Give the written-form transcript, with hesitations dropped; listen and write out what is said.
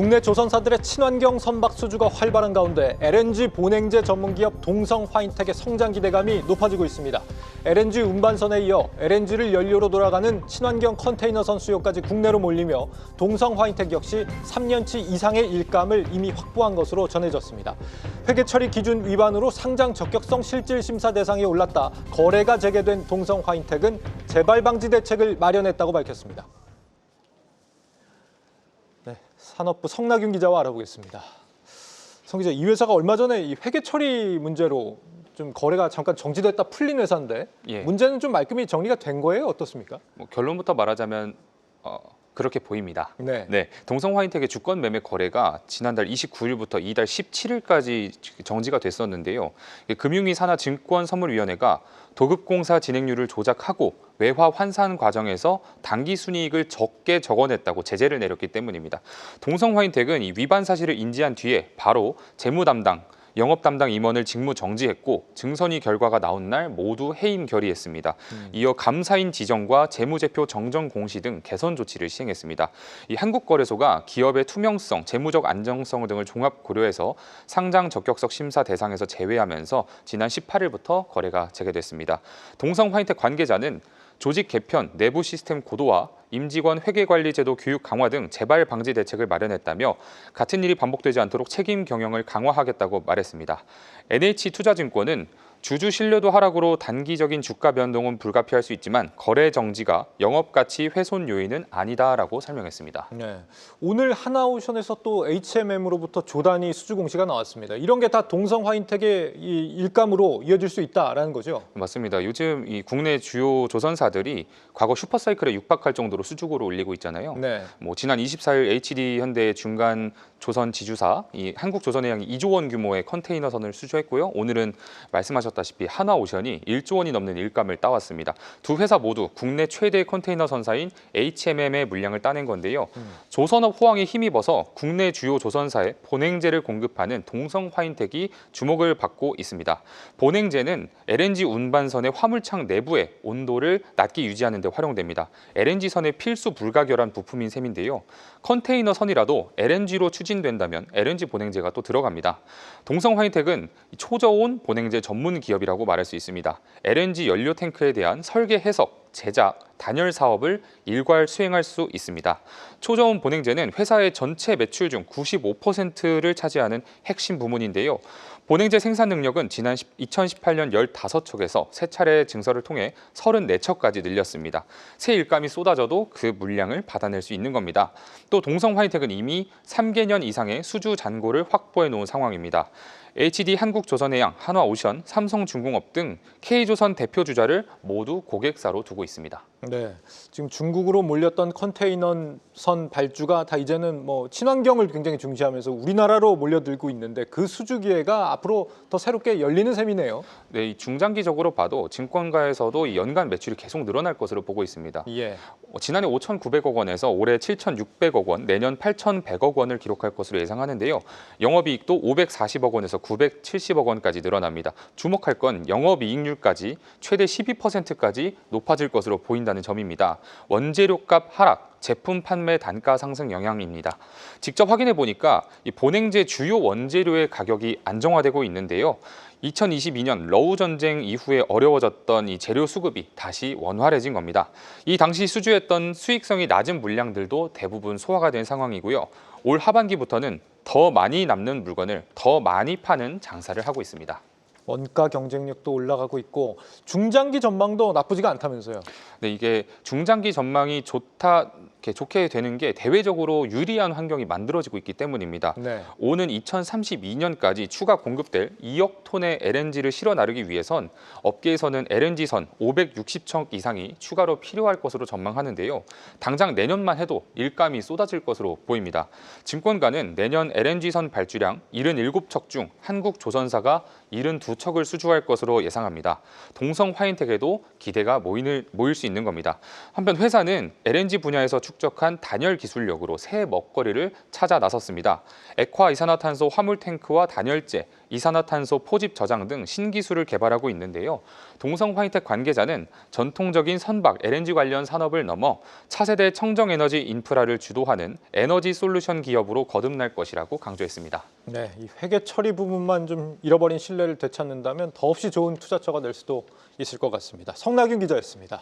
국내 조선사들의 친환경 선박 수주가 활발한 가운데 LNG 본행제 전문기업 동성화인텍의 성장 기대감이 높아지고 있습니다. LNG 운반선에 이어 LNG를 연료로 돌아가는 친환경 컨테이너선 수요까지 국내로 몰리며 동성화인텍 역시 3년치 이상의 일감을 이미 확보한 것으로 전해졌습니다. 회계 처리 기준 위반으로 상장 적격성 실질 심사 대상에 올랐다 거래가 재개된 동성화인텍은 재발 방지 대책을 마련했다고 밝혔습니다. 산업부 성나균 기자와 알아보겠습니다. 성 기자, 이 회사가 얼마 전에 이 회계 처리 문제로 좀 거래가 잠깐 정지됐다 풀린 회사인데 문제는 좀 말끔히 정리가 된 거예요? 어떻습니까? 결론부터 말하자면 그렇게 보입니다. 네, 동성화인텍의 주권 매매 거래가 지난달 29일부터 이달 17일까지 정지가 됐었는데요. 금융위 산하 증권선물위원회가 도급공사 진행률을 조작하고 외화 환산 과정에서 당기 순이익을 적게 적어냈다고 제재를 내렸기 때문입니다. 동성화인텍은 이 위반 사실을 인지한 뒤에 바로 재무 담당, 영업 담당 임원을 직무 정지했고 증선위 결과가 나온 날 모두 해임 결의했습니다. 이어 감사인 지정과 재무제표 정정 공시 등 개선 조치를 시행했습니다. 이 한국거래소가 기업의 투명성, 재무적 안정성 등을 종합 고려해서 상장 적격성 심사 대상에서 제외하면서 지난 18일부터 거래가 재개됐습니다. 동성화인텍 관계자는 조직 개편, 내부 시스템 고도화, 임직원 회계관리제도 교육 강화 등 재발 방지 대책을 마련했다며 같은 일이 반복되지 않도록 책임 경영을 강화하겠다고 말했습니다. NH투자증권은 주주 신뢰도 하락으로 단기적인 주가 변동은 불가피할 수 있지만 거래 정지가 영업가치 훼손 요인은 아니다라고 설명했습니다. 네, 오늘 하나오션에서 또 HMM으로부터 조단위 수주 공시가 나왔습니다. 이런 게 다 동성화인텍의 이 일감으로 이어질 수 있다라는 거죠? 맞습니다. 요즘 이 국내 주요 조선사들이 과거 슈퍼사이클에 육박할 정도로 수주고를 올리고 있잖아요. 지난 24일 HD현대의 중간 조선 지주사 이 한국조선해양이 2조 원 규모의 컨테이너선을 수주했고요. 오늘은 말씀하셨다시피 하나오션이 1조 원이 넘는 일감을 따왔습니다. 두 회사 모두 국내 최대 컨테이너 선사인 HMM의 물량을 따낸 건데요. 조선업 호황에 힘입어서 국내 주요 조선사에 본행제를 공급하는 동성화인텍이 주목을 받고 있습니다. 본행제는 LNG 운반선의 화물창 내부의 온도를 낮게 유지하는 데 활용됩니다. LNG선의 필수 불가결한 부품인 셈인데요. 컨테이너 선이라도 LNG로 추진된다면 LNG 본행제가 또 들어갑니다. 동성화인텍은 초저온 본행제 전문 기업이라고 말할 수 있습니다. LNG 연료 탱크에 대한 설계 해석, 제작, 단열 사업을 일괄 수행할 수 있습니다. 초저온 본행제는 회사의 전체 매출 중 95%를 차지하는 핵심 부문인데요. 본행제 생산 능력은 지난 2018년 15척에서 3차례 증설을 통해 34척까지 늘렸습니다. 새 일감이 쏟아져도 그 물량을 받아낼 수 있는 겁니다. 또 동성화인텍은 이미 3개년 이상의 수주 잔고를 확보해 놓은 상황입니다. HD 한국조선해양, 한화오션, 삼성중공업 등 K조선 대표 주자를 모두 고객사로 두고 있습니다. 네, 지금 중국으로 몰렸던 컨테이너선 발주가 다 이제는 친환경을 굉장히 중시하면서 우리나라로 몰려들고 있는데 그 수주 기회가 앞으로 더 새롭게 열리는 셈이네요. 네, 중장기적으로 봐도 증권가에서도 이 연간 매출이 계속 늘어날 것으로 보고 있습니다. 지난해 5,900억 원에서 올해 7,600억 원, 내년 8,100억 원을 기록할 것으로 예상하는데요. 영업이익도 540억 원에서 970억 원까지 늘어납니다. 주목할 건 영업이익률까지 최대 12%까지 높아질 것으로 보인다는 점입니다. 원재료값 하락, 제품 판매 단가 상승 영향입니다. 직접 확인해 보니까 이 본행제 주요 원재료의 가격이 안정화되고 있는데요. 2022년 러우 전쟁 이후에 어려워졌던 이 재료 수급이 다시 원활해진 겁니다. 이 당시 수주했던 수익성이 낮은 물량들도 대부분 소화가 된 상황이고요. 올 하반기부터는 더 많이 남는 물건을 더 많이 파는 장사를 하고 있습니다. 원가 경쟁력도 올라가고 있고 중장기 전망도 나쁘지가 않다면서요. 네, 이게 중장기 전망이 좋게 되는 게 대외적으로 유리한 환경이 만들어지고 있기 때문입니다. 오는 2032년까지 추가 공급될 2억 톤의 LNG를 실어 나르기 위해선 업계에서는 LNG선 560척 이상이 추가로 필요할 것으로 전망하는데요. 당장 내년만 해도 일감이 쏟아질 것으로 보입니다. 증권가는 내년 LNG선 발주량 77척 중 한국조선사가 72척을 수주할 것으로 예상합니다. 동성화인텍에도 기대가 모일 수 있는 겁니다. 한편 회사는 LNG 분야에서 축적한 단열 기술력으로 새 먹거리를 찾아 나섰습니다. 액화 이산화탄소 화물 탱크와 단열재, 이산화탄소 포집 저장 등 신기술을 개발하고 있는데요. 동성 화이텍 관계자는 전통적인 선박, LNG 관련 산업을 넘어 차세대 청정에너지 인프라를 주도하는 에너지 솔루션 기업으로 거듭날 것이라고 강조했습니다. 네, 이 회계 처리 부분만 좀 잃어버린 신뢰를 되찾는다면 더없이 좋은 투자처가 될 수도 있을 것 같습니다. 성나균 기자였습니다.